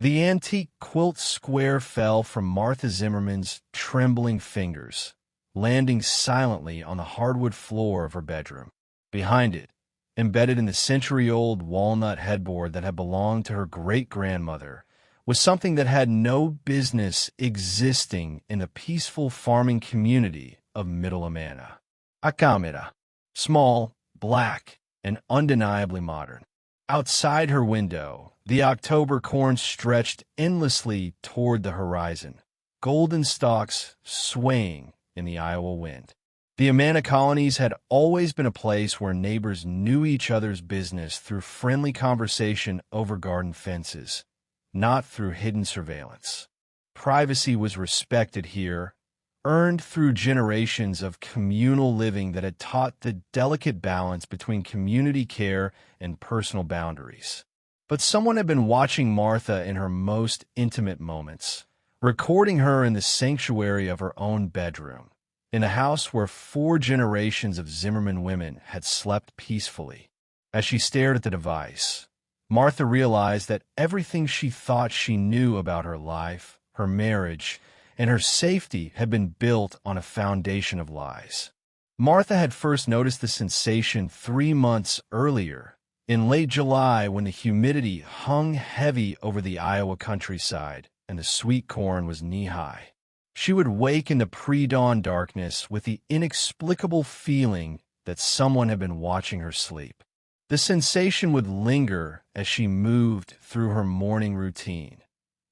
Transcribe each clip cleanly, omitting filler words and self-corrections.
The antique quilt square fell from Martha Zimmerman's trembling fingers, landing silently on the hardwood floor of her bedroom. Behind it, embedded in the century-old walnut headboard that had belonged to her great-grandmother, was something that had no business existing in the peaceful farming community of Middle Amana. A camera. Small, black, and undeniably modern. Outside her window, the October corn stretched endlessly toward the horizon, golden stalks swaying in the Iowa wind. The Amana colonies had always been a place where neighbors knew each other's business through friendly conversation over garden fences, not through hidden surveillance. Privacy was respected here, earned through generations of communal living that had taught the delicate balance between community care and personal boundaries. But someone had been watching Martha in her most intimate moments, recording her in the sanctuary of her own bedroom, in a house where 4 generations of Zimmerman women had slept peacefully. As she stared at the device, Martha realized that everything she thought she knew about her life, her marriage, and her safety had been built on a foundation of lies. Martha had first noticed the sensation 3 months earlier, in late July, when the humidity hung heavy over the Iowa countryside and the sweet corn was knee-high. She would wake in the pre-dawn darkness with the inexplicable feeling that someone had been watching her sleep. The sensation would linger as she moved through her morning routine,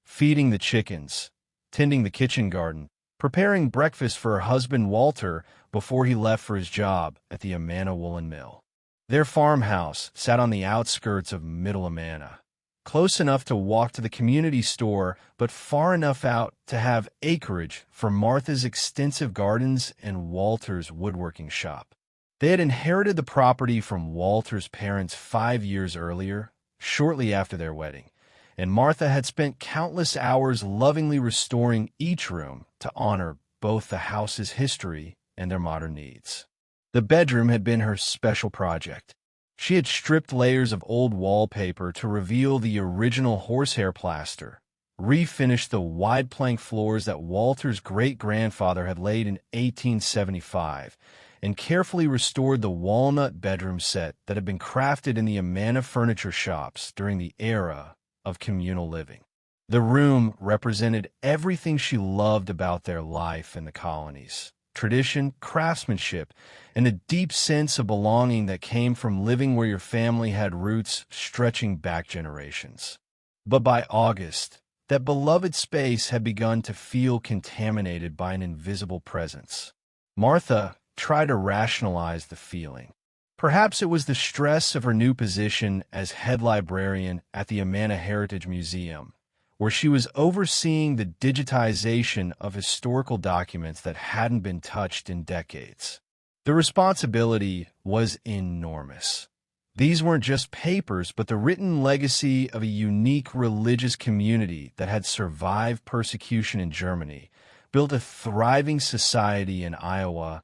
feeding the chickens, tending the kitchen garden, preparing breakfast for her husband Walter before he left for his job at the Amana Woolen Mill. Their farmhouse sat on the outskirts of Middle Amana, close enough to walk to the community store, but far enough out to have acreage for Martha's extensive gardens and Walter's woodworking shop. They had inherited the property from Walter's parents 5 years earlier, shortly after their wedding, and Martha had spent countless hours lovingly restoring each room to honor both the house's history and their modern needs. The bedroom had been her special project. She had stripped layers of old wallpaper to reveal the original horsehair plaster, refinished the wide plank floors that Walter's great-grandfather had laid in 1875, and carefully restored the walnut bedroom set that had been crafted in the Amana furniture shops during the era of communal living. The room represented everything she loved about their life in the colonies: tradition, craftsmanship, and a deep sense of belonging that came from living where your family had roots stretching back generations. But by August, that beloved space had begun to feel contaminated by an invisible presence. Martha tried to rationalize the feeling. Perhaps it was the stress of her new position as head librarian at the Amana Heritage Museum, where she was overseeing the digitization of historical documents that hadn't been touched in decades. The responsibility was enormous. These weren't just papers, but the written legacy of a unique religious community that had survived persecution in Germany, built a thriving society in Iowa,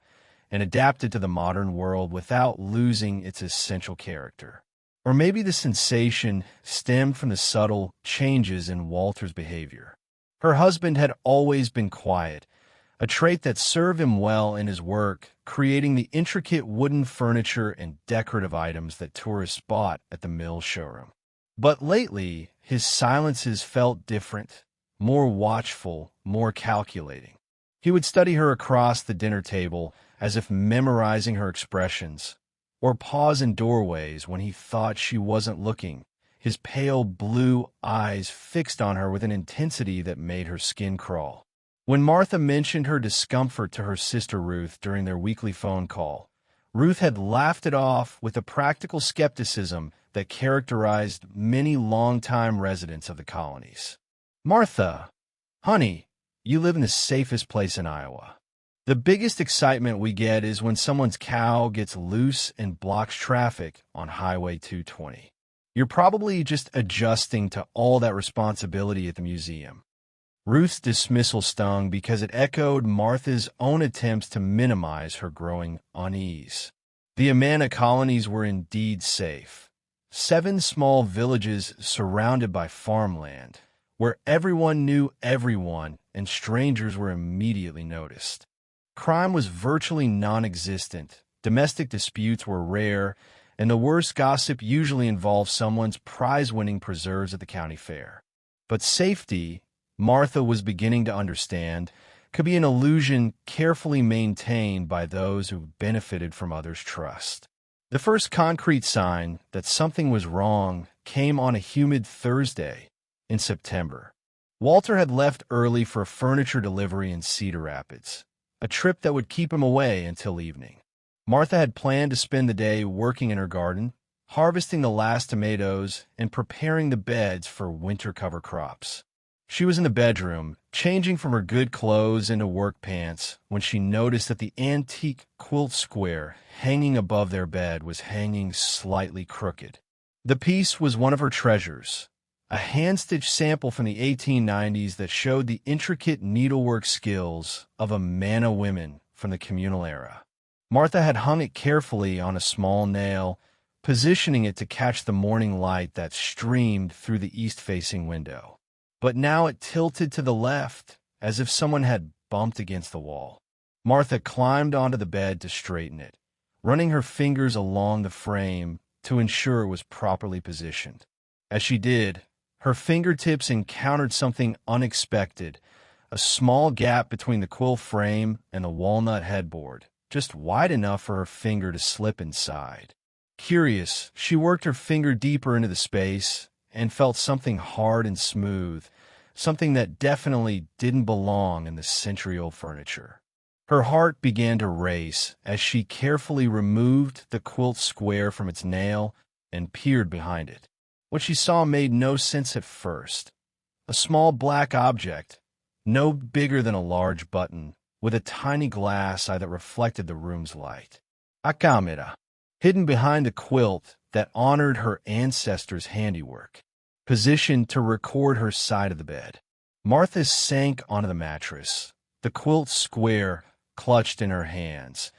and adapted to the modern world without losing its essential character. Or maybe the sensation stemmed from the subtle changes in Walter's behavior. Her husband had always been quiet, a trait that served him well in his work, creating the intricate wooden furniture and decorative items that tourists bought at the mill showroom. But lately, his silences felt different, more watchful, more calculating. He would study her across the dinner table, as if memorizing her expressions, or pause in doorways when he thought she wasn't looking, his pale blue eyes fixed on her with an intensity that made her skin crawl. When Martha mentioned her discomfort to her sister Ruth during their weekly phone call, Ruth had laughed it off with the practical skepticism that characterized many longtime residents of the colonies. "Martha, honey, you live in the safest place in Iowa. The biggest excitement we get is when someone's cow gets loose and blocks traffic on Highway 220. You're probably just adjusting to all that responsibility at the museum." Ruth's dismissal stung because it echoed Martha's own attempts to minimize her growing unease. The Amana colonies were indeed safe. 7 small villages surrounded by farmland, where everyone knew everyone and strangers were immediately noticed. Crime was virtually non-existent, domestic disputes were rare, and the worst gossip usually involved someone's prize-winning preserves at the county fair. But safety, Martha was beginning to understand, could be an illusion carefully maintained by those who benefited from others' trust. The first concrete sign that something was wrong came on a humid Thursday in September. Walter had left early for a furniture delivery in Cedar Rapids, a trip that would keep him away until evening. Martha had planned to spend the day working in her garden, harvesting the last tomatoes and preparing the beds for winter cover crops. She was in the bedroom, changing from her good clothes into work pants, when she noticed that the antique quilt square hanging above their bed was hanging slightly crooked. The piece was one of her treasures, a hand-stitched sample from the 1890s that showed the intricate needlework skills of a man of women from the communal era. Martha had hung it carefully on a small nail, positioning it to catch the morning light that streamed through the east-facing window. But now it tilted to the left, as if someone had bumped against the wall. Martha climbed onto the bed to straighten it, running her fingers along the frame to ensure it was properly positioned. As she did, her fingertips encountered something unexpected, a small gap between the quilt frame and the walnut headboard, just wide enough for her finger to slip inside. Curious, she worked her finger deeper into the space and felt something hard and smooth, something that definitely didn't belong in the century-old furniture. Her heart began to race as she carefully removed the quilt square from its nail and peered behind it. What she saw made no sense at first. A small black object, no bigger than a large button, with a tiny glass eye that reflected the room's light. A camera, hidden behind the quilt that honored her ancestors' handiwork, positioned to record her side of the bed. Martha sank onto the mattress, the quilt square clutched in her hands,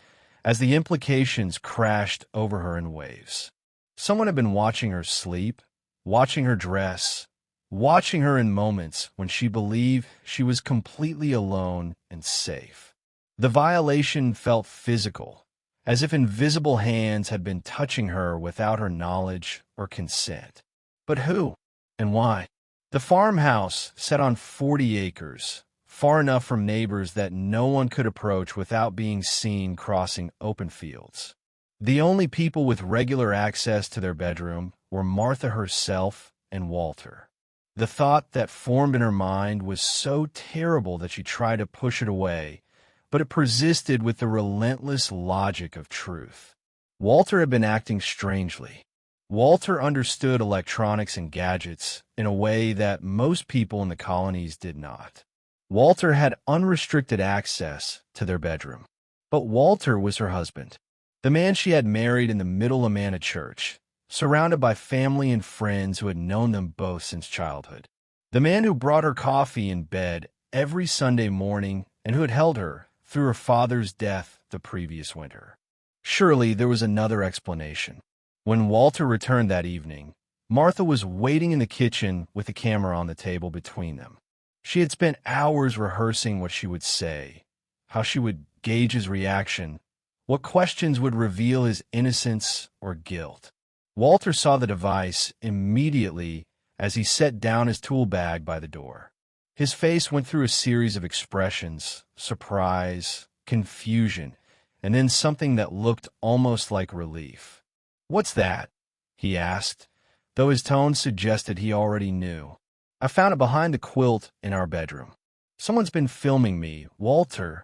as the implications crashed over her in waves. Someone had been watching her sleep, watching her dress, watching her in moments when she believed she was completely alone and safe. The violation felt physical, as if invisible hands had been touching her without her knowledge or consent. But who? And why? The farmhouse, set on 40 acres, far enough from neighbors that no one could approach without being seen crossing open fields. The only people with regular access to their bedroom were Martha herself and Walter. The thought that formed in her mind was so terrible that she tried to push it away, but it persisted with the relentless logic of truth. Walter had been acting strangely. Walter understood electronics and gadgets in a way that most people in the colonies did not. Walter had unrestricted access to their bedroom. But Walter was her husband, the man she had married in the Middle Amana Church, surrounded by family and friends who had known them both since childhood. The man who brought her coffee in bed every Sunday morning and who had held her through her father's death the previous winter. Surely there was another explanation. When Walter returned that evening, Martha was waiting in the kitchen with the camera on the table between them. She had spent hours rehearsing what she would say, how she would gauge his reaction, what questions would reveal his innocence or guilt. Walter saw the device immediately as he set down his tool bag by the door. His face went through a series of expressions: surprise, confusion, and then something that looked almost like relief. "What's that?" he asked, though his tone suggested he already knew. "I found it behind the quilt in our bedroom. Someone's been filming me, Walter."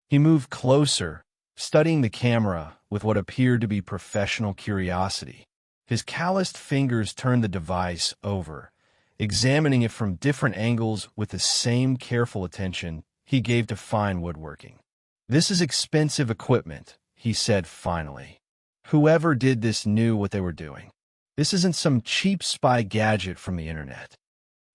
He moved closer, studying the camera with what appeared to be professional curiosity. His calloused fingers turned the device over, examining it from different angles with the same careful attention he gave to fine woodworking. "This is expensive equipment," he said finally. "Whoever did this knew what they were doing. This isn't some cheap spy gadget from the internet."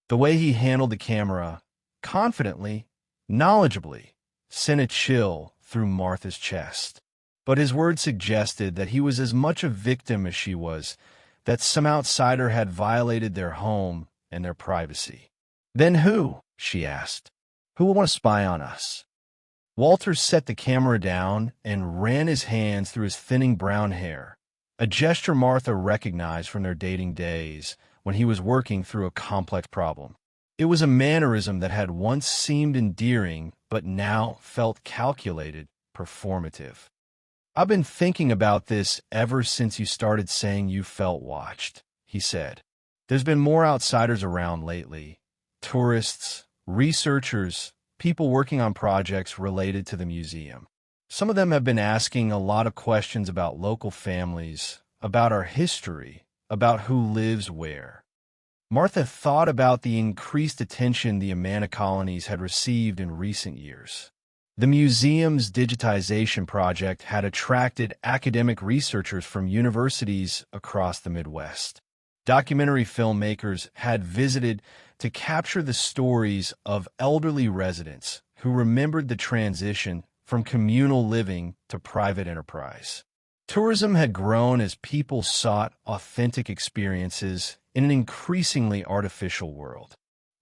The way he handled the camera, confidently, knowledgeably, sent a chill through Martha's chest. But his words suggested that he was as much a victim as she was, that some outsider had violated their home and their privacy. Then who? She asked. Who will want to spy on us? Walters set the camera down and ran his hands through his thinning brown hair, a gesture Martha recognized from their dating days when he was working through a complex problem. It was a mannerism that had once seemed endearing but now felt calculated, performative. I've been thinking about this ever since you started saying you felt watched, he said. There's been more outsiders around lately. Tourists, researchers, people working on projects related to the museum. Some of them have been asking a lot of questions about local families, about our history, about who lives where. Martha thought about the increased attention the Amana colonies had received in recent years. The museum's digitization project had attracted academic researchers from universities across the Midwest. Documentary filmmakers had visited to capture the stories of elderly residents who remembered the transition from communal living to private enterprise. Tourism had grown as people sought authentic experiences in an increasingly artificial world.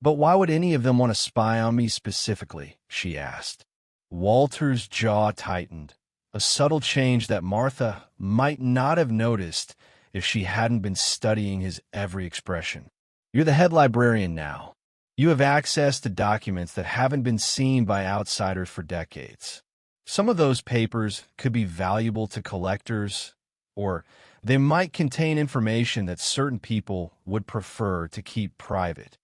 But why would any of them want to spy on me specifically? She asked. Walter's jaw tightened, a subtle change that Martha might not have noticed if she hadn't been studying his every expression. You're the head librarian now. You have access to documents that haven't been seen by outsiders for decades. Some of those papers could be valuable to collectors, or they might contain information that certain people would prefer to keep private.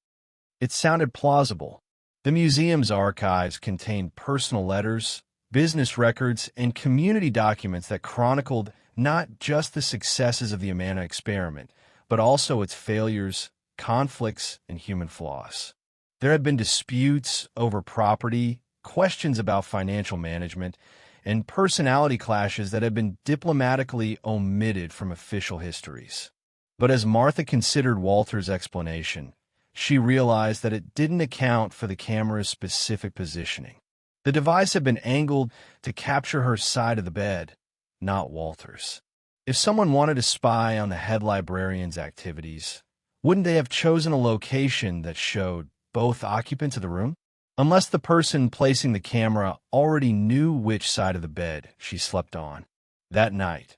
It sounded plausible. The museum's archives contained personal letters, business records, and community documents that chronicled not just the successes of the Amana experiment, but also its failures, conflicts, and human flaws. There had been disputes over property, questions about financial management, and personality clashes that had been diplomatically omitted from official histories. But as Martha considered Walter's explanation, she realized that it didn't account for the camera's specific positioning. The device had been angled to capture her side of the bed, not Walter's. If someone wanted to spy on the head librarian's activities, wouldn't they have chosen a location that showed both occupants of the room? Unless the person placing the camera already knew which side of the bed she slept on. That night,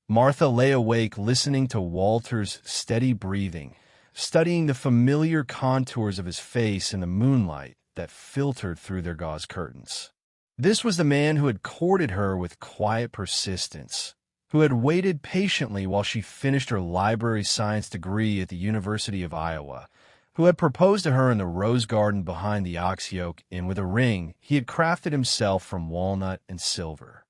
Martha lay awake listening to Walter's steady breathing, studying the familiar contours of his face in the moonlight that filtered through their gauze curtains. This was the man who had courted her with quiet persistence, who had waited patiently while she finished her library science degree at the University of Iowa, who had proposed to her in the rose garden behind the ox yoke and with a ring he had crafted himself from walnut and silver.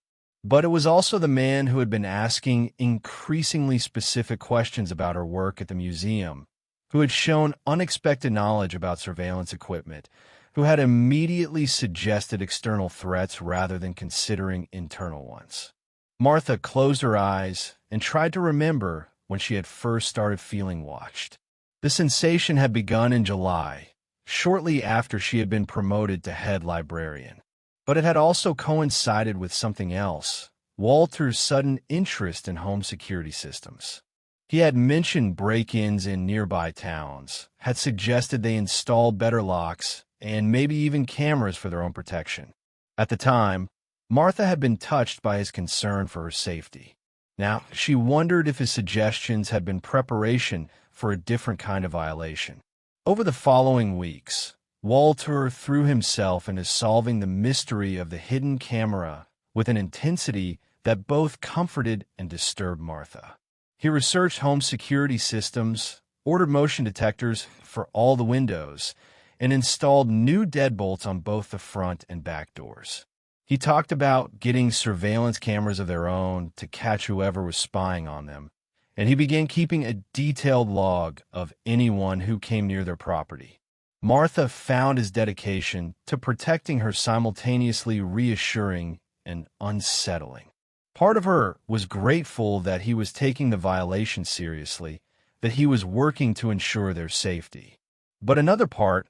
But it was also the man who had been asking increasingly specific questions about her work at the museum, who had shown unexpected knowledge about surveillance equipment, who had immediately suggested external threats rather than considering internal ones. Martha closed her eyes and tried to remember when she had first started feeling watched. The sensation had begun in July, shortly after she had been promoted to head librarian. But it had also coincided with something else, Walter's sudden interest in home security systems. He had mentioned break-ins in nearby towns, had suggested they install better locks, and maybe even cameras for their own protection. At the time, Martha had been touched by his concern for her safety. Now, she wondered if his suggestions had been preparation for a different kind of violation. Over the following weeks, Walter threw himself into solving the mystery of the hidden camera with an intensity that both comforted and disturbed Martha. He researched home security systems, ordered motion detectors for all the windows, and installed new deadbolts on both the front and back doors. He talked about getting surveillance cameras of their own to catch whoever was spying on them, and he began keeping a detailed log of anyone who came near their property. Martha found his dedication to protecting her simultaneously reassuring and unsettling. Part of her was grateful that he was taking the violation seriously, that he was working to ensure their safety. But another part,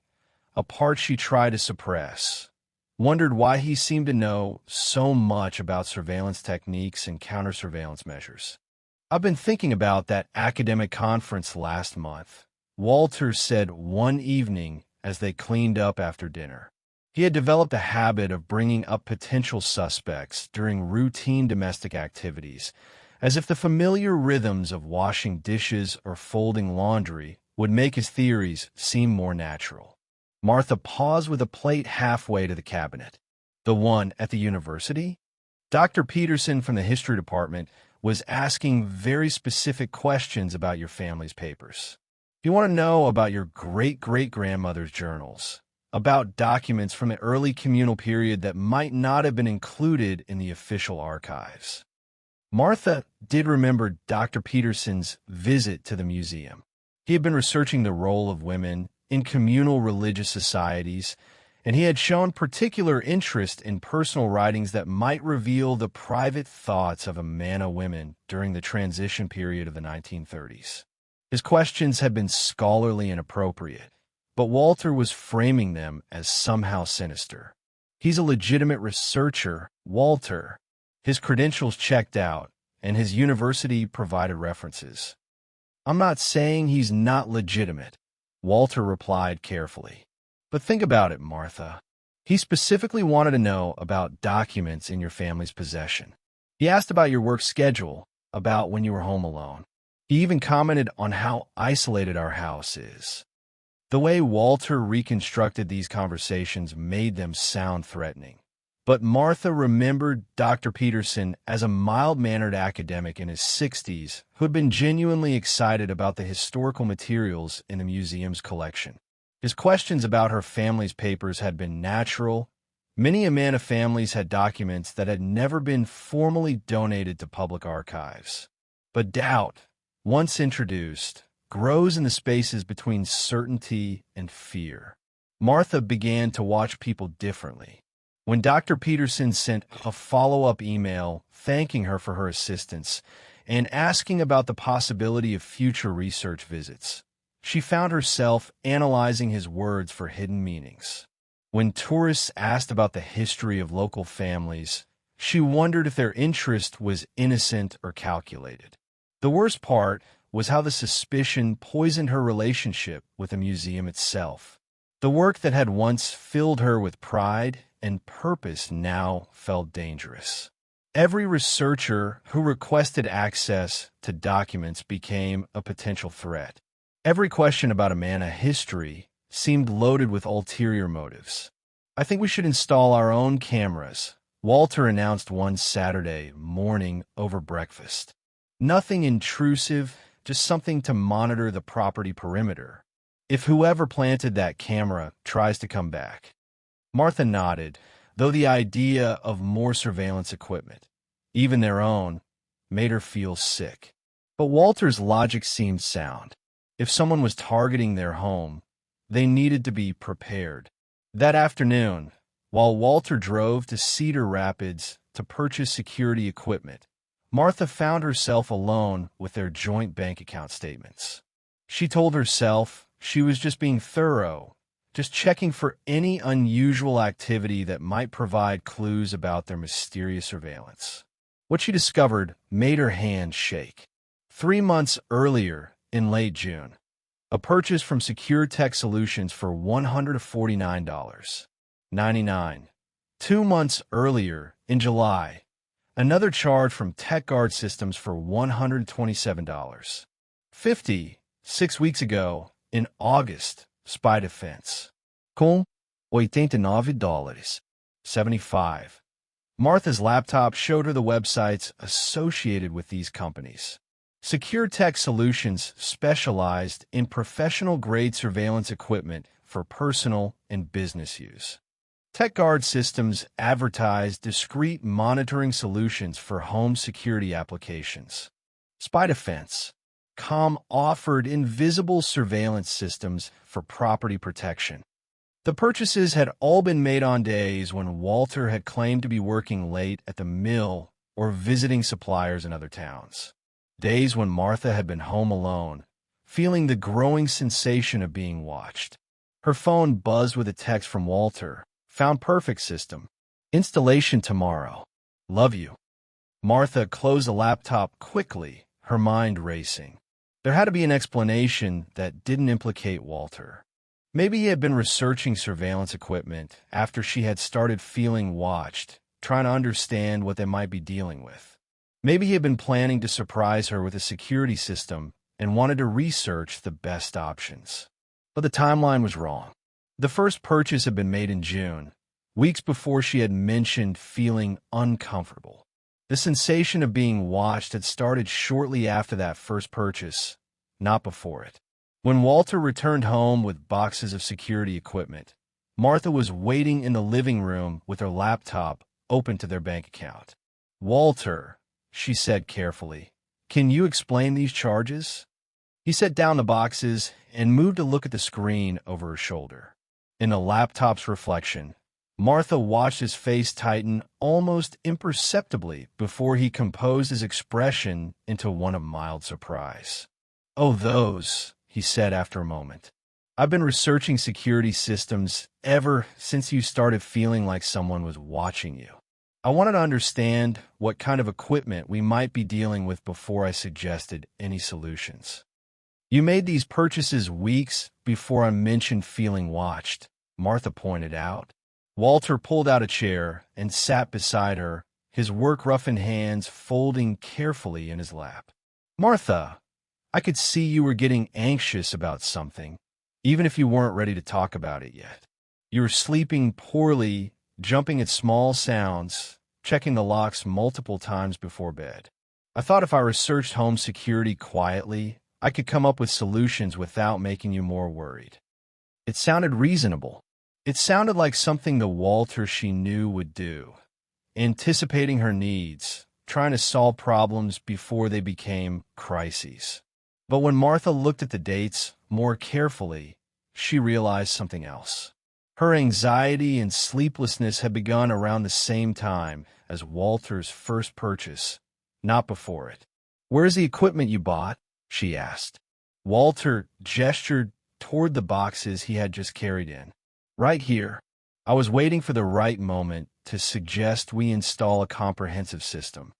a part she tried to suppress, wondered why he seemed to know so much about surveillance techniques and counter-surveillance measures. I've been thinking about that academic conference last month. Walter said one evening as they cleaned up after dinner. He had developed a habit of bringing up potential suspects during routine domestic activities, as if the familiar rhythms of washing dishes or folding laundry would make his theories seem more natural. Martha paused with a plate halfway to the cabinet. The one at the university? Dr. Peterson from the history department was asking very specific questions about your family's papers. You want to know about your great-great-grandmother's journals, about documents from the early communal period that might not have been included in the official archives. Martha did remember Dr. Peterson's visit to the museum. He had been researching the role of women in communal religious societies, and he had shown particular interest in personal writings that might reveal the private thoughts of Amana women during the transition period of the 1930s. His questions had been scholarly and appropriate, but Walter was framing them as somehow sinister. He's a legitimate researcher, Walter. His credentials checked out, and his university provided references. I'm not saying he's not legitimate, Walter replied carefully. But think about it, Martha. He specifically wanted to know about documents in your family's possession. He asked about your work schedule, about when you were home alone. He even commented on how isolated our house is. The way Walter reconstructed these conversations made them sound threatening. But Martha remembered Dr. Peterson as a mild-mannered academic in his 60s who had been genuinely excited about the historical materials in the museum's collection. His questions about her family's papers had been natural. Many Amana families had documents that had never been formally donated to public archives. But doubt, once introduced, grows in the spaces between certainty and fear. Martha began to watch people differently. When Dr. Peterson sent a follow-up email thanking her for her assistance and asking about the possibility of future research visits, she found herself analyzing his words for hidden meanings. When tourists asked about the history of local families, she wondered if their interest was innocent or calculated. The worst part was how the suspicion poisoned her relationship with the museum itself. The work that had once filled her with pride and purpose now felt dangerous. Every researcher who requested access to documents became a potential threat. Every question about Amana history seemed loaded with ulterior motives. I think we should install our own cameras, Walter announced one Saturday morning over breakfast. Nothing intrusive, just something to monitor the property perimeter. If whoever planted that camera tries to come back. Martha nodded, though the idea of more surveillance equipment, even their own, made her feel sick. But Walter's logic seemed sound. If someone was targeting their home, they needed to be prepared. That afternoon, while Walter drove to Cedar Rapids to purchase security equipment, Martha found herself alone with their joint bank account statements. She told herself she was just being thorough, just checking for any unusual activity that might provide clues about their mysterious surveillance. What she discovered made her hand shake. 3 months earlier, in late June, a purchase from Secure Tech Solutions for $149.99. 2 months earlier, in July, another charge from TechGuard Systems for $127.50. 6 weeks ago, in August, Spy Defense. Com $89.75. Martha's laptop showed her the websites associated with these companies. Secure Tech Solutions specialized in professional-grade surveillance equipment for personal and business use. TechGuard Systems advertised discrete monitoring solutions for home security applications. Spy Defense offered invisible surveillance systems for property protection. The purchases had all been made on days when Walter had claimed to be working late at the mill or visiting suppliers in other towns. Days when Martha had been home alone, feeling the growing sensation of being watched. Her phone buzzed with a text from Walter. Found perfect system. Installation tomorrow. Love you. Martha closed the laptop quickly, her mind racing. There had to be an explanation that didn't implicate Walter. Maybe he had been researching surveillance equipment after she had started feeling watched, trying to understand what they might be dealing with. Maybe he had been planning to surprise her with a security system and wanted to research the best options. But the timeline was wrong. The first purchase had been made in June, weeks before she had mentioned feeling uncomfortable. The sensation of being watched had started shortly after that first purchase, not before it. When Walter returned home with boxes of security equipment, Martha was waiting in the living room with her laptop open to their bank account. "Walter," she said carefully, "can you explain these charges?" He set down the boxes and moved to look at the screen over her shoulder. In the laptop's reflection, Martha watched his face tighten almost imperceptibly before he composed his expression into one of mild surprise. "Oh, those," he said after a moment. "I've been researching security systems ever since you started feeling like someone was watching you. I wanted to understand what kind of equipment we might be dealing with before I suggested any solutions." "You made these purchases weeks before I mentioned feeling watched," Martha pointed out. Walter pulled out a chair and sat beside her, his work-roughened hands folding carefully in his lap. "Martha, I could see you were getting anxious about something, even if you weren't ready to talk about it yet. You were sleeping poorly, jumping at small sounds, checking the locks multiple times before bed. I thought if I researched home security quietly, I could come up with solutions without making you more worried." It sounded reasonable. It sounded like something the Walter she knew would do, anticipating her needs, trying to solve problems before they became crises. But when Martha looked at the dates more carefully, she realized something else. Her anxiety and sleeplessness had begun around the same time as Walter's first purchase, not before it. "Where's the equipment you bought?" she asked. Walter gestured toward the boxes he had just carried in. "Right here. I was waiting for the right moment to suggest we install a comprehensive system."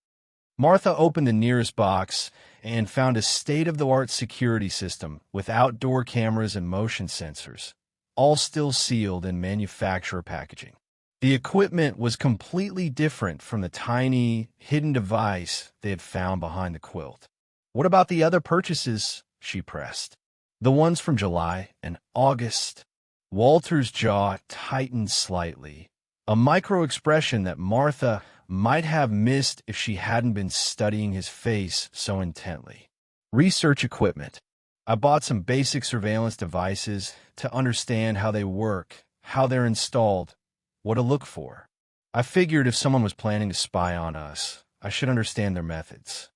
Martha opened the nearest box and found a state-of-the-art security system with outdoor cameras and motion sensors, all still sealed in manufacturer packaging. The equipment was completely different from the tiny, hidden device they had found behind the quilt. "What about the other purchases?" she pressed. "The ones from July and August." Walter's jaw tightened slightly, a micro-expression that Martha might have missed if she hadn't been studying his face so intently. "Research equipment. I bought some basic surveillance devices to understand how they work, how they're installed, what to look for. I figured if someone was planning to spy on us, I should understand their methods."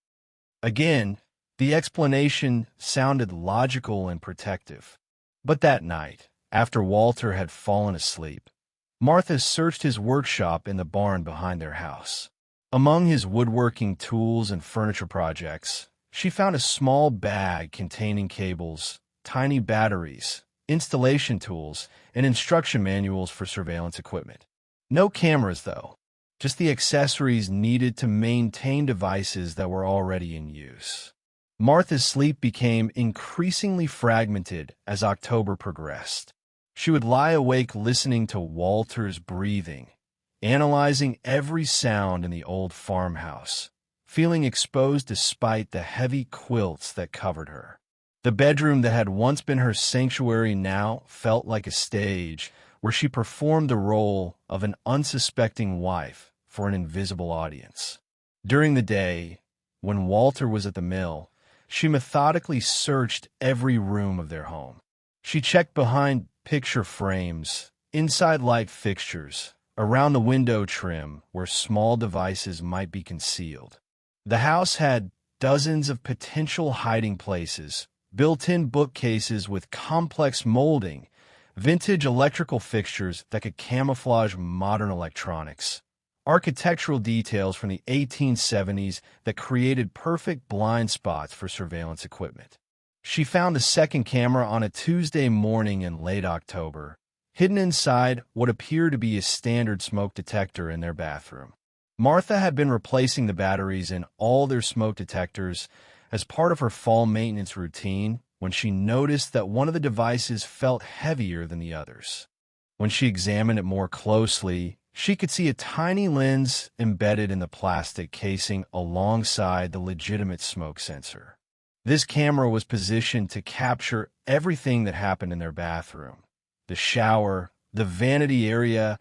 Again, the explanation sounded logical and protective. But that night, after Walter had fallen asleep, Martha searched his workshop in the barn behind their house. Among his woodworking tools and furniture projects, she found a small bag containing cables, tiny batteries, installation tools, and instruction manuals for surveillance equipment. No cameras, though, just the accessories needed to maintain devices that were already in use. Martha's sleep became increasingly fragmented as October progressed. She would lie awake listening to Walter's breathing, analyzing every sound in the old farmhouse, feeling exposed despite the heavy quilts that covered her. The bedroom that had once been her sanctuary now felt like a stage where she performed the role of an unsuspecting wife for an invisible audience. During the day, when Walter was at the mill, she methodically searched every room of their home. She checked behind picture frames, inside light fixtures, around the window trim where small devices might be concealed. The house had dozens of potential hiding places, built-in bookcases with complex molding, vintage electrical fixtures that could camouflage modern electronics, architectural details from the 1870s that created perfect blind spots for surveillance equipment. She found a second camera on a Tuesday morning in late October, hidden inside what appeared to be a standard smoke detector in their bathroom. Martha had been replacing the batteries in all their smoke detectors as part of her fall maintenance routine when she noticed that one of the devices felt heavier than the others. When she examined it more closely, she could see a tiny lens embedded in the plastic casing alongside the legitimate smoke sensor. This camera was positioned to capture everything that happened in their bathroom: the shower, the vanity area,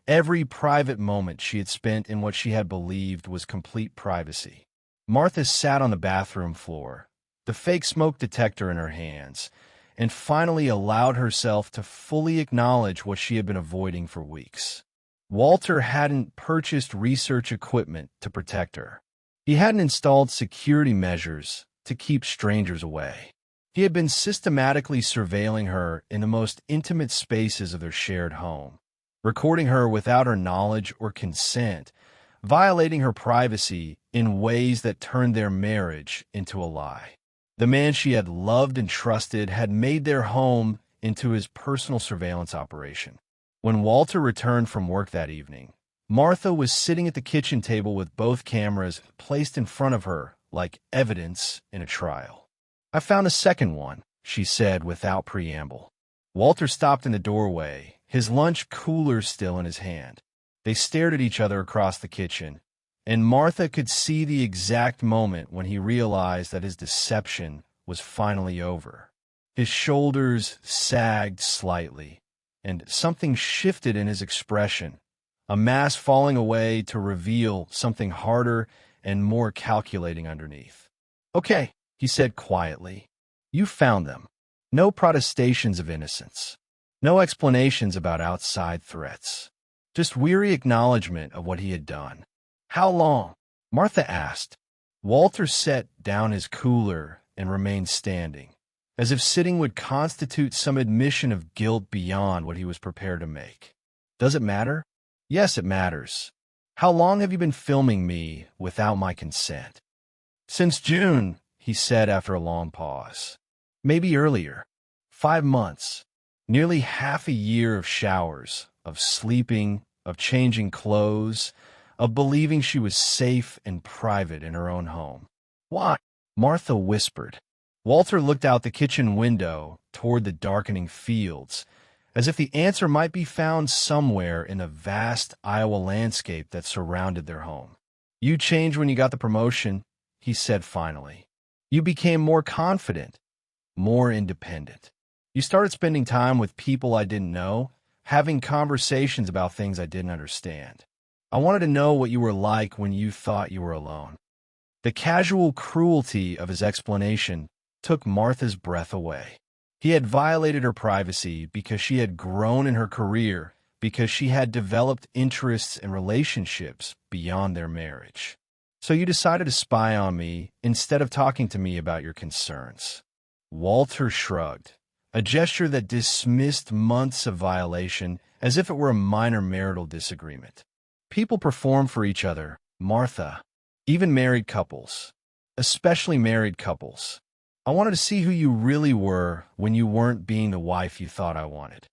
every private moment she had spent in what she had believed was complete privacy. Martha sat on the bathroom floor, the fake smoke detector in her hands, and finally allowed herself to fully acknowledge what she had been avoiding for weeks. Walter hadn't purchased research equipment to protect her. He hadn't installed security measures to keep strangers away. He had been systematically surveilling her in the most intimate spaces of their shared home, recording her without her knowledge or consent, violating her privacy in ways that turned their marriage into a lie. The man she had loved and trusted had made their home into his personal surveillance operation. When Walter returned from work that evening, Martha was sitting at the kitchen table with both cameras placed in front of her like evidence in a trial. "I found a second one," she said without preamble. Walter stopped in the doorway, his lunch cooler still in his hand. They stared at each other across the kitchen, and Martha could see the exact moment when he realized that his deception was finally over. His shoulders sagged slightly, and something shifted in his expression, a mask falling away to reveal something harder and more calculating underneath. "Okay," he said quietly. "You found them. No protestations of innocence. No explanations about outside threats. Just weary acknowledgement of what he had done. How long?" Martha asked. Walter set down his cooler and remained standing, as if sitting would constitute some admission of guilt beyond what he was prepared to make. "Does it matter?" "Yes, it matters. How long have you been filming me without my consent?" "Since June," he said after a long pause. "Maybe earlier. 5 months. Nearly half a year of showers, of sleeping, of changing clothes, of believing she was safe and private in her own home." "Why?" Martha whispered. Walter looked out the kitchen window toward the darkening fields, as if the answer might be found somewhere in the vast Iowa landscape that surrounded their home. "You changed when you got the promotion," he said finally. "You became more confident, more independent. You started spending time with people I didn't know, having conversations about things I didn't understand. I wanted to know what you were like when you thought you were alone." The casual cruelty of his explanation took Martha's breath away. He had violated her privacy because she had grown in her career, because she had developed interests and relationships beyond their marriage. "So you decided to spy on me instead of talking to me about your concerns." Walter shrugged, a gesture that dismissed months of violation as if it were a minor marital disagreement. "People perform for each other, Martha. Even married couples. Especially married couples. I wanted to see who you really were when you weren't being the wife you thought I wanted."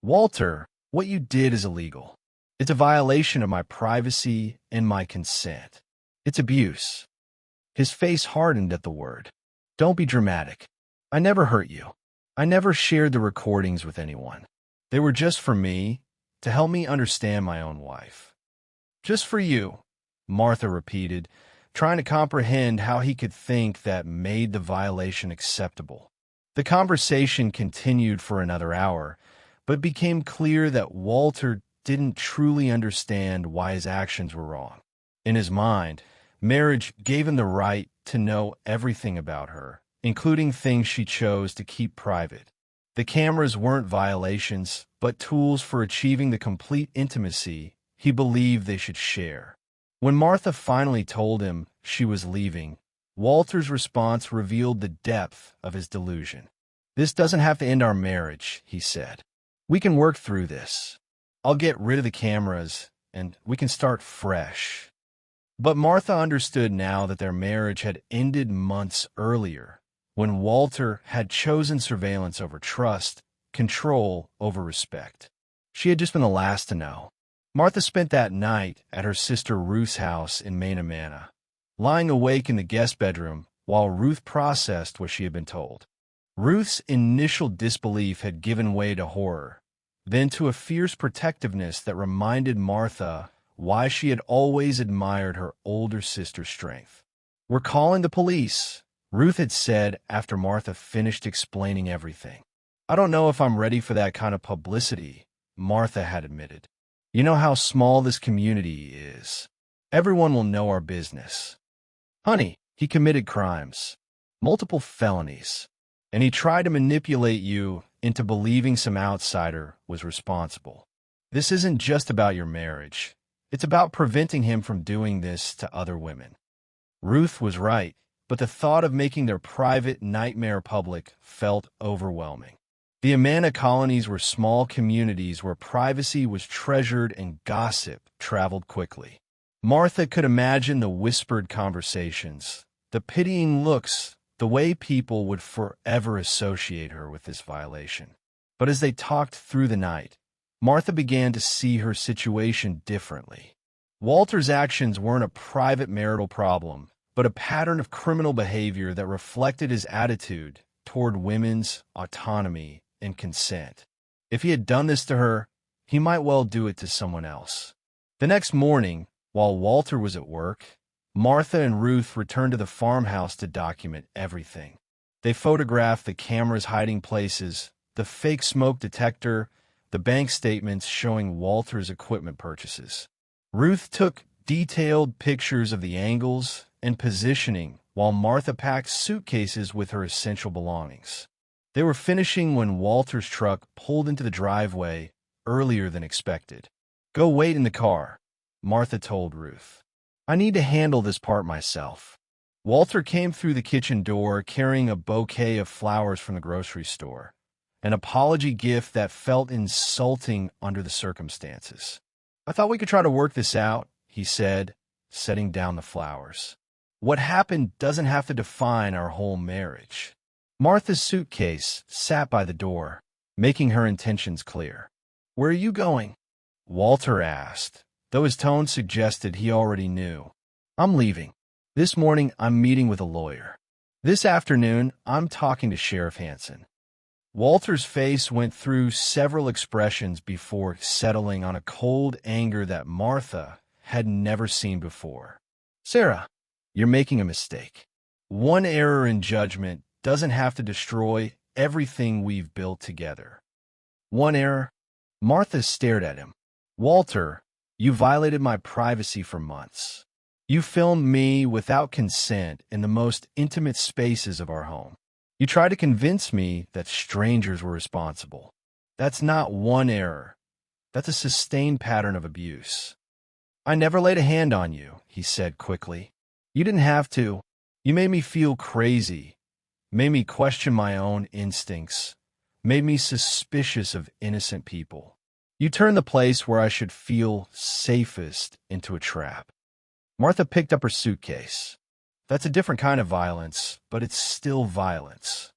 "Walter, what you did is illegal. It's a violation of my privacy and my consent. It's abuse." His face hardened at the word. "Don't be dramatic. I never hurt you. I never shared the recordings with anyone. They were just for me, to help me understand my own wife." "Just for you," Martha repeated, trying to comprehend how he could think that made the violation acceptable. The conversation continued for another hour, but it became clear that Walter didn't truly understand why his actions were wrong. In his mind, marriage gave him the right to know everything about her, including things she chose to keep private. The cameras weren't violations, but tools for achieving the complete intimacy he believed they should share. When Martha finally told him she was leaving, Walter's response revealed the depth of his delusion. "This doesn't have to end our marriage," he said. "We can work through this. I'll get rid of the cameras, and we can start fresh." But Martha understood now that their marriage had ended months earlier, when Walter had chosen surveillance over trust, control over respect. She had just been the last to know. Martha spent that night at her sister Ruth's house in Manamana, lying awake in the guest bedroom while Ruth processed what she had been told. Ruth's initial disbelief had given way to horror, then to a fierce protectiveness that reminded Martha why she had always admired her older sister's strength. "We're calling the police," Ruth had said after Martha finished explaining everything. "I don't know if I'm ready for that kind of publicity," Martha had admitted. "You know how small this community is. Everyone will know our business. Honey, he committed crimes, multiple felonies, and he tried to manipulate you into believing some outsider was responsible. This isn't just about your marriage. It's about preventing him from doing this to other women." Ruth was right, but the thought of making their private nightmare public felt overwhelming. The Amana colonies were small communities where privacy was treasured and gossip traveled quickly. Martha could imagine the whispered conversations, the pitying looks, the way people would forever associate her with this violation. But as they talked through the night, Martha began to see her situation differently. Walter's actions weren't a private marital problem, but a pattern of criminal behavior that reflected his attitude toward women's autonomy and consent. If he had done this to her, he might well do it to someone else. The next morning, while Walter was at work, Martha and Ruth returned to the farmhouse to document everything. They photographed the camera's hiding places, the fake smoke detector, the bank statements showing Walter's equipment purchases. Ruth took detailed pictures of the angles and positioning while Martha packed suitcases with her essential belongings. They were finishing when Walter's truck pulled into the driveway earlier than expected. "Go wait in the car," Martha told Ruth. "I need to handle this part myself." Walter came through the kitchen door carrying a bouquet of flowers from the grocery store, an apology gift that felt insulting under the circumstances. "I thought we could try to work this out," he said, setting down the flowers. "What happened doesn't have to define our whole marriage." Martha's suitcase sat by the door, making her intentions clear. "Where are you going?" Walter asked, though his tone suggested he already knew. "I'm leaving. This morning I'm meeting with a lawyer. This afternoon I'm talking to Sheriff Hansen." Walter's face went through several expressions before settling on a cold anger that Martha had never seen before. "Sarah, you're making a mistake. One error in judgment doesn't have to destroy everything we've built together." "One error?" Martha stared at him. "Walter, you violated my privacy for months. You filmed me without consent in the most intimate spaces of our home. You tried to convince me that strangers were responsible. That's not one error. That's a sustained pattern of abuse." "I never laid a hand on you," he said quickly. "You didn't have to. You made me feel crazy, made me question my own instincts, made me suspicious of innocent people. You turned the place where I should feel safest into a trap." Martha picked up her suitcase. "That's a different kind of violence, but it's still violence."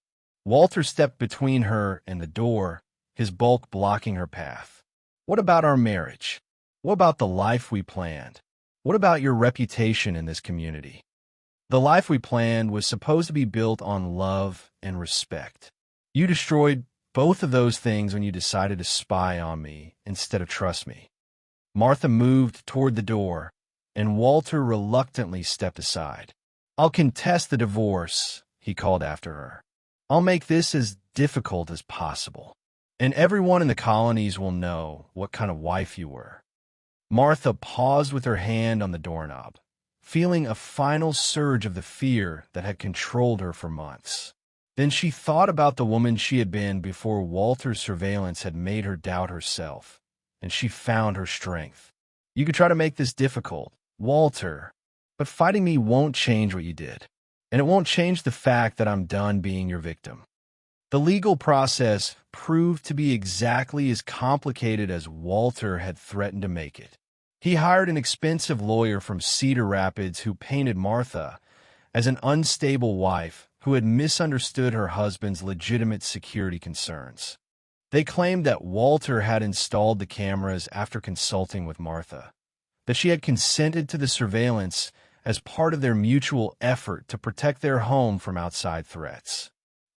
Walter stepped between her and the door, his bulk blocking her path. "What about our marriage? What about the life we planned? What about your reputation in this community?" "The life we planned was supposed to be built on love and respect. You destroyed both of those things when you decided to spy on me instead of trust me." Martha moved toward the door, and Walter reluctantly stepped aside. "I'll contest the divorce," he called after her. "I'll make this as difficult as possible, and everyone in the colonies will know what kind of wife you were." Martha paused with her hand on the doorknob, feeling a final surge of the fear that had controlled her for months. Then she thought about the woman she had been before Walter's surveillance had made her doubt herself, and she found her strength. "You could try to make this difficult, Walter, but fighting me won't change what you did, and it won't change the fact that I'm done being your victim." The legal process proved to be exactly as complicated as Walter had threatened to make it. He hired an expensive lawyer from Cedar Rapids who painted Martha as an unstable wife who had misunderstood her husband's legitimate security concerns. They claimed that Walter had installed the cameras after consulting with Martha, that she had consented to the surveillance as part of their mutual effort to protect their home from outside threats.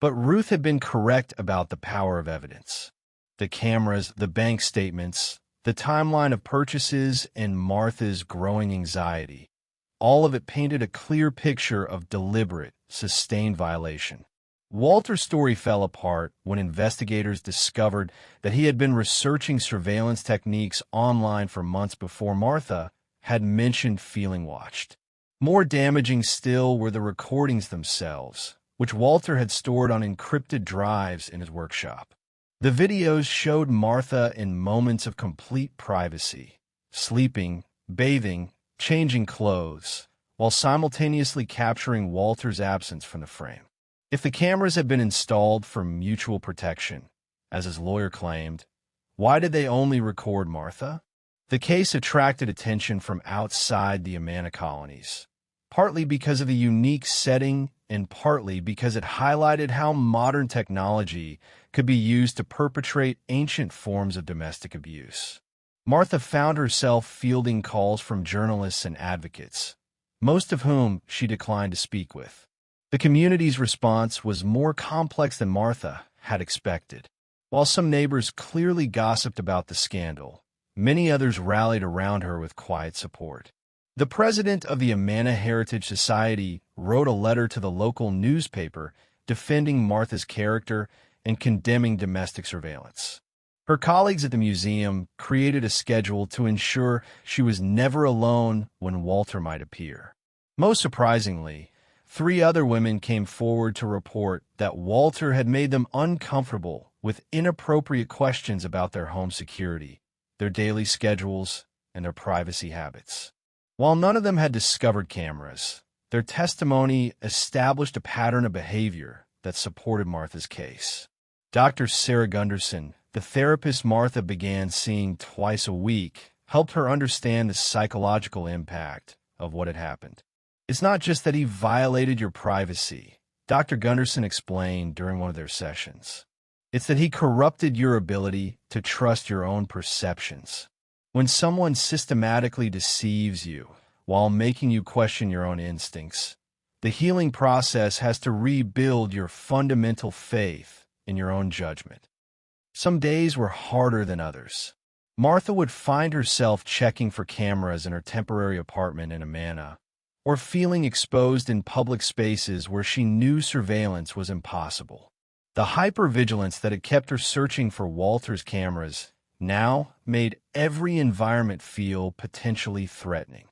But Ruth had been correct about the power of evidence. The cameras, the bank statements, the timeline of purchases, and Martha's growing anxiety. All of it painted a clear picture of deliberate, sustained violation. Walter's story fell apart when investigators discovered that he had been researching surveillance techniques online for months before Martha had mentioned feeling watched. More damaging still were the recordings themselves, which Walter had stored on encrypted drives in his workshop. The videos showed Martha in moments of complete privacy, sleeping, bathing, changing clothes, while simultaneously capturing Walter's absence from the frame. If the cameras had been installed for mutual protection, as his lawyer claimed, why did they only record Martha? The case attracted attention from outside the Amana colonies, partly because of the unique setting and partly because it highlighted how modern technology could be used to perpetrate ancient forms of domestic abuse. Martha found herself fielding calls from journalists and advocates, most of whom she declined to speak with. The community's response was more complex than Martha had expected. While some neighbors clearly gossiped about the scandal, many others rallied around her with quiet support. The president of the Amana Heritage Society wrote a letter to the local newspaper defending Martha's character and condemning domestic surveillance. Her colleagues at the museum created a schedule to ensure she was never alone when Walter might appear. Most surprisingly, 3 other women came forward to report that Walter had made them uncomfortable with inappropriate questions about their home security, their daily schedules, and their privacy habits. While none of them had discovered cameras, their testimony established a pattern of behavior that supported Martha's case. Dr. Sarah Gunderson, the therapist Martha began seeing twice a week, helped her understand the psychological impact of what had happened. It's not just that he violated your privacy, Dr. Gunderson explained during one of their sessions. It's that he corrupted your ability to trust your own perceptions. When someone systematically deceives you while making you question your own instincts, the healing process has to rebuild your fundamental faith in your own judgment. Some days were harder than others. Martha would find herself checking for cameras in her temporary apartment in Amana, or feeling exposed in public spaces where she knew surveillance was impossible. The hypervigilance that had kept her searching for Walter's cameras now made every environment feel potentially threatening.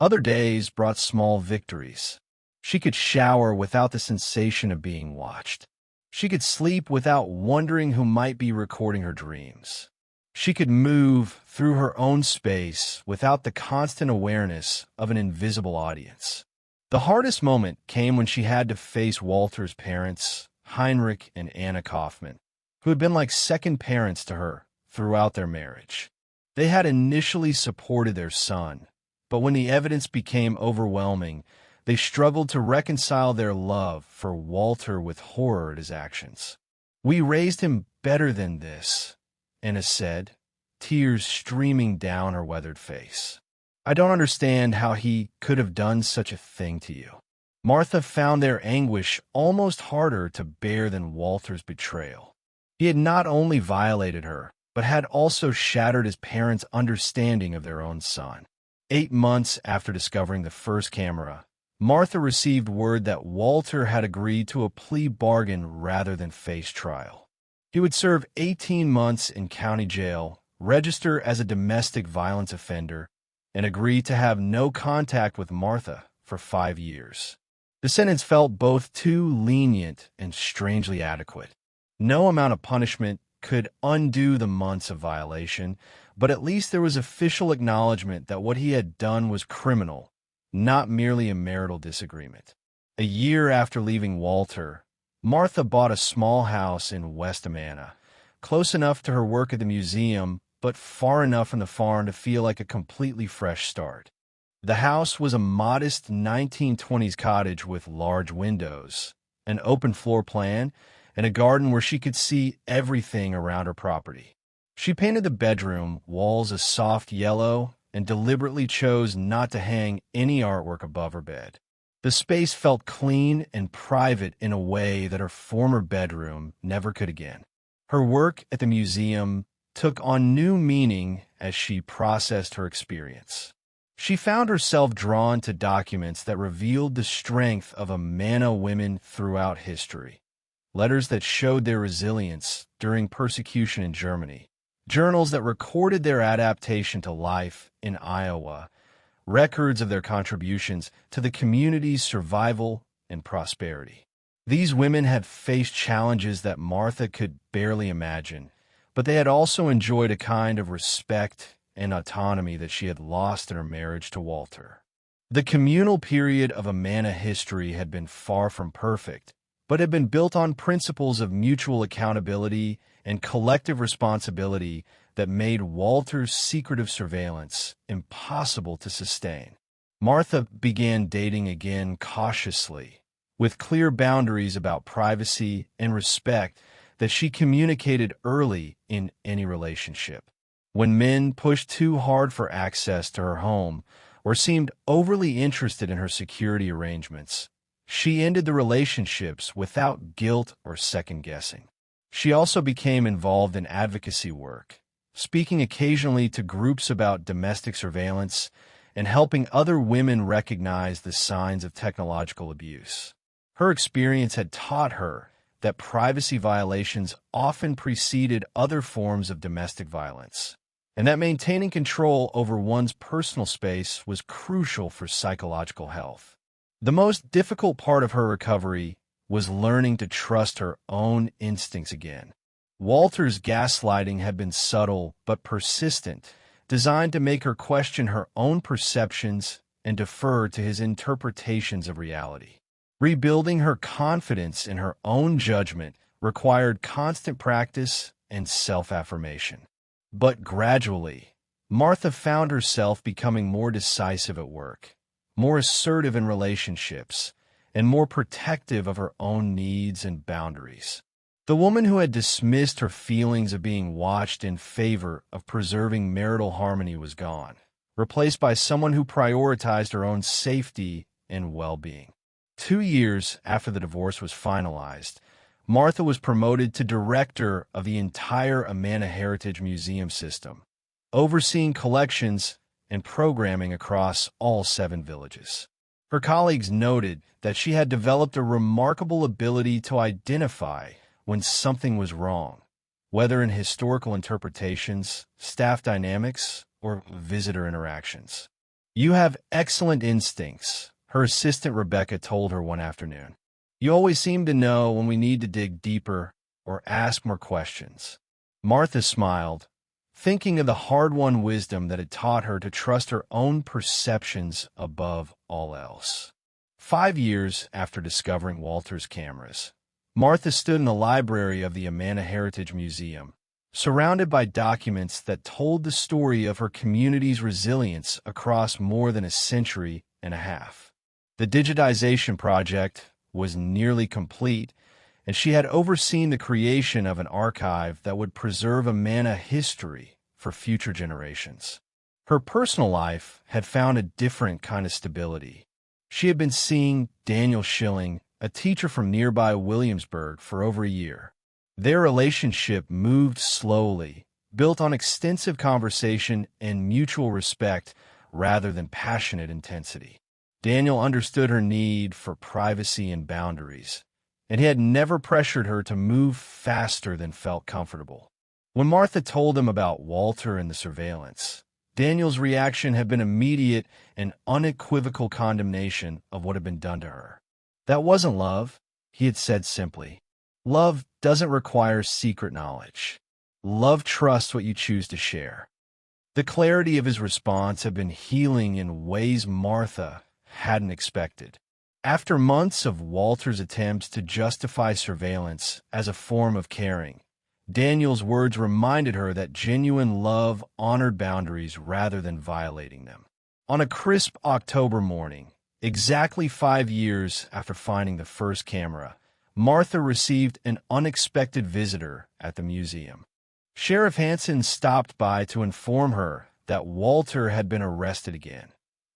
Other days brought small victories. She could shower without the sensation of being watched. She could sleep without wondering who might be recording her dreams. She could move through her own space without the constant awareness of an invisible audience. The hardest moment came when she had to face Walter's parents, Heinrich and Anna Kaufman, who had been like second parents to her throughout their marriage. They had initially supported their son, but when the evidence became overwhelming, they struggled to reconcile their love for Walter with horror at his actions. "We raised him better than this," Anna said, tears streaming down her weathered face. "I don't understand how he could have done such a thing to you." Martha found their anguish almost harder to bear than Walter's betrayal. He had not only violated her, but had also shattered his parents' understanding of their own son. 8 months after discovering the first camera, Martha received word that Walter had agreed to a plea bargain rather than face trial. He would serve 18 months in county jail, register as a domestic violence offender, and agree to have no contact with Martha for 5 years. The sentence felt both too lenient and strangely adequate. No amount of punishment could undo the months of violation, but at least there was official acknowledgement that what he had done was criminal, not merely a marital disagreement. A year after leaving Walter, Martha bought a small house in West Amana, close enough to her work at the museum, but far enough from the farm to feel like a completely fresh start. The house was a modest 1920s cottage with large windows, an open floor plan, and a garden where she could see everything around her property. She painted the bedroom walls a soft yellow and deliberately chose not to hang any artwork above her bed. The space felt clean and private in a way that her former bedroom never could again. Her work at the museum took on new meaning as she processed her experience. She found herself drawn to documents that revealed the strength of Amana women throughout history. Letters that showed their resilience during persecution in Germany. Journals that recorded their adaptation to life in Iowa. Records of their contributions to the community's survival and prosperity. These women had faced challenges that Martha could barely imagine, but they had also enjoyed a kind of respect and autonomy that she had lost in her marriage to Walter. The communal period of Amana history had been far from perfect, but had been built on principles of mutual accountability and collective responsibility that made Walter's secretive surveillance impossible to sustain. Martha began dating again cautiously, with clear boundaries about privacy and respect that she communicated early in any relationship. When men pushed too hard for access to her home or seemed overly interested in her security arrangements, she ended the relationships without guilt or second-guessing. She also became involved in advocacy work, speaking occasionally to groups about domestic surveillance and helping other women recognize the signs of technological abuse. Her experience had taught her that privacy violations often preceded other forms of domestic violence, and that maintaining control over one's personal space was crucial for psychological health. The most difficult part of her recovery was learning to trust her own instincts again. Walter's gaslighting had been subtle but persistent, designed to make her question her own perceptions and defer to his interpretations of reality. Rebuilding her confidence in her own judgment required constant practice and self-affirmation. But gradually, Martha found herself becoming more decisive at work, more assertive in relationships, and more protective of her own needs and boundaries. The woman who had dismissed her feelings of being watched in favor of preserving marital harmony was gone, replaced by someone who prioritized her own safety and well-being. 2 years after the divorce was finalized, Martha was promoted to director of the entire Amana Heritage Museum system, overseeing collections and programming across all 7 villages. Her colleagues noted that she had developed a remarkable ability to identify when something was wrong, whether in historical interpretations, staff dynamics, or visitor interactions. "You have excellent instincts," her assistant Rebecca told her one afternoon. "You always seem to know when we need to dig deeper or ask more questions." Martha smiled, thinking of the hard-won wisdom that had taught her to trust her own perceptions above all else. 5 years after discovering Walter's cameras, Martha stood in the library of the Amana Heritage Museum, surrounded by documents that told the story of her community's resilience across more than a century and a half. The digitization project was nearly complete, and she had overseen the creation of an archive that would preserve Amana history for future generations. Her personal life had found a different kind of stability. She had been seeing Daniel Schilling, a teacher from nearby Williamsburg, for over a year. Their relationship moved slowly, built on extensive conversation and mutual respect rather than passionate intensity. Daniel understood her need for privacy and boundaries, and he had never pressured her to move faster than felt comfortable. When Martha told him about Walter and the surveillance, Daniel's reaction had been immediate and unequivocal condemnation of what had been done to her. "That wasn't love," he had said simply. "Love doesn't require secret knowledge. Love trusts what you choose to share." The clarity of his response had been healing in ways Martha hadn't expected. After months of Walter's attempts to justify surveillance as a form of caring, Daniel's words reminded her that genuine love honored boundaries rather than violating them. On a crisp October morning, exactly 5 years after finding the first camera, Martha received an unexpected visitor at the museum. Sheriff Hansen stopped by to inform her that Walter had been arrested again.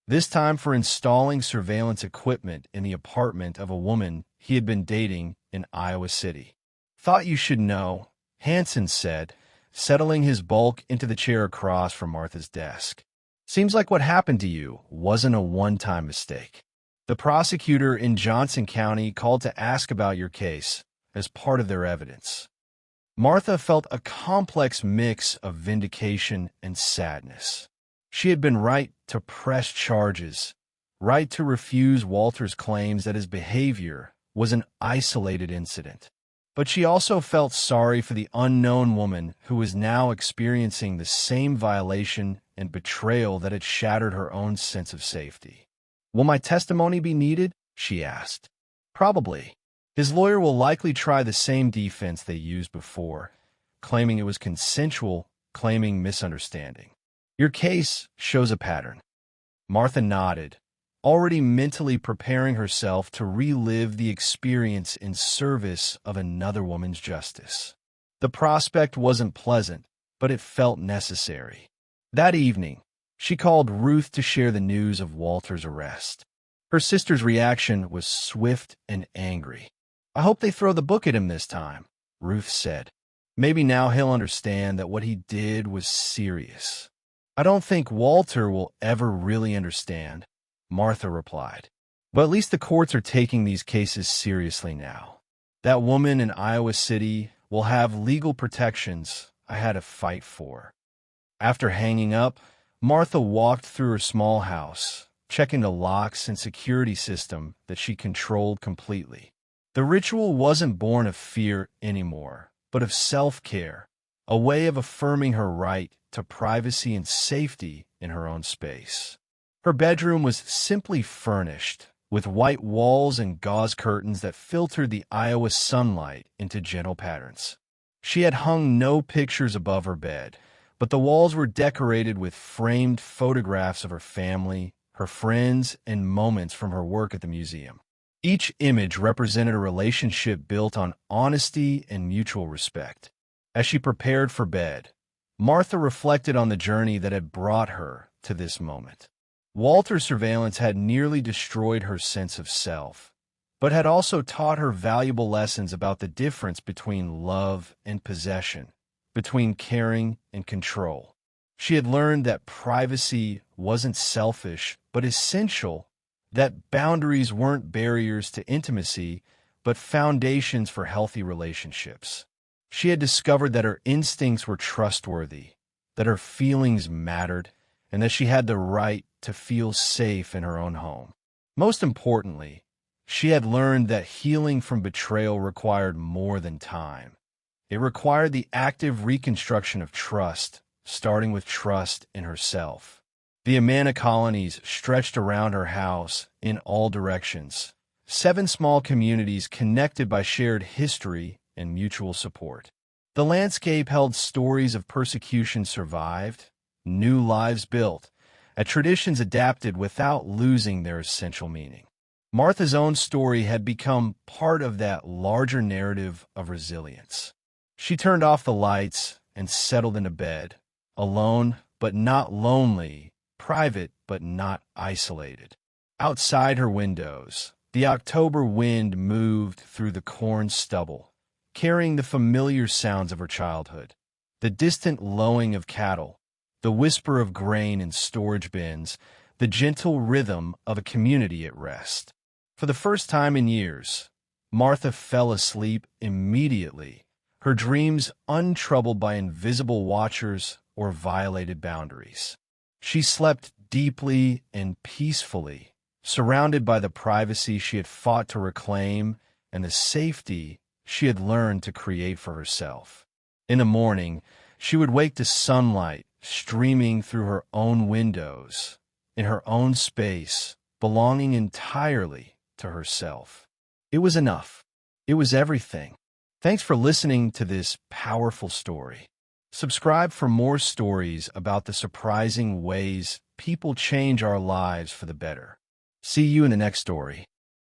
this time for installing surveillance equipment in the apartment of a woman he had been dating in Iowa City. "Thought you should know," Hansen said, settling his bulk into the chair across from Martha's desk. "Seems like what happened to you wasn't a one-time mistake. The prosecutor in Johnson County called to ask about your case as part of their evidence." Martha felt a complex mix of vindication and sadness. She had been right to press charges, right to refuse Walter's claims that his behavior was an isolated incident. But she also felt sorry for the unknown woman who was now experiencing the same violation and betrayal that had shattered her own sense of safety. "Will my testimony be needed?" she asked. "Probably. His lawyer will likely try the same defense they used before, claiming it was consensual, claiming misunderstanding. Your case shows a pattern." Martha nodded, already mentally preparing herself to relive the experience in service of another woman's justice. The prospect wasn't pleasant, but it felt necessary. That evening, she called Ruth to share the news of Walter's arrest. Her sister's reaction was swift and angry. "I hope they throw the book at him this time," Ruth said. "Maybe now he'll understand that what he did was serious." "I don't think Walter will ever really understand," Martha replied. "But at least the courts are taking these cases seriously now. That woman in Iowa City will have legal protections I had to fight for." After hanging up, Martha walked through her small house, checking the locks and security system that she controlled completely. The ritual wasn't born of fear anymore, but of self-care, a way of affirming her right to privacy and safety in her own space. Her bedroom was simply furnished, with white walls and gauze curtains that filtered the Iowa sunlight into gentle patterns. She had hung no pictures above her bed, but the walls were decorated with framed photographs of her family, her friends, and moments from her work at the museum. Each image represented a relationship built on honesty and mutual respect. As she prepared for bed, Martha reflected on the journey that had brought her to this moment. Walter's surveillance had nearly destroyed her sense of self, but had also taught her valuable lessons about the difference between love and possession, between caring and control. She had learned that privacy wasn't selfish, but essential, that boundaries weren't barriers to intimacy, but foundations for healthy relationships. She had discovered that her instincts were trustworthy, that her feelings mattered, and that she had the right to feel safe in her own home. Most importantly, she had learned that healing from betrayal required more than time. It required the active reconstruction of trust, starting with trust in herself. The Amana colonies stretched around her house in all directions, 7 small communities connected by shared history and mutual support. The landscape held stories of persecution survived, new lives built, and traditions adapted without losing their essential meaning. Martha's own story had become part of that larger narrative of resilience. She turned off the lights and settled into bed, alone but not lonely, private but not isolated. Outside her windows, the October wind moved through the corn stubble, carrying the familiar sounds of her childhood, the distant lowing of cattle, the whisper of grain in storage bins, the gentle rhythm of a community at rest. For the first time in years, Martha fell asleep immediately, her dreams untroubled by invisible watchers or violated boundaries. She slept deeply and peacefully, surrounded by the privacy she had fought to reclaim and the safety she had learned to create for herself. In the morning, she would wake to sunlight streaming through her own windows, in her own space, belonging entirely to herself. It was enough. It was everything. Thanks for listening to this powerful story. Subscribe for more stories about the surprising ways people change our lives for the better. See you in the next story.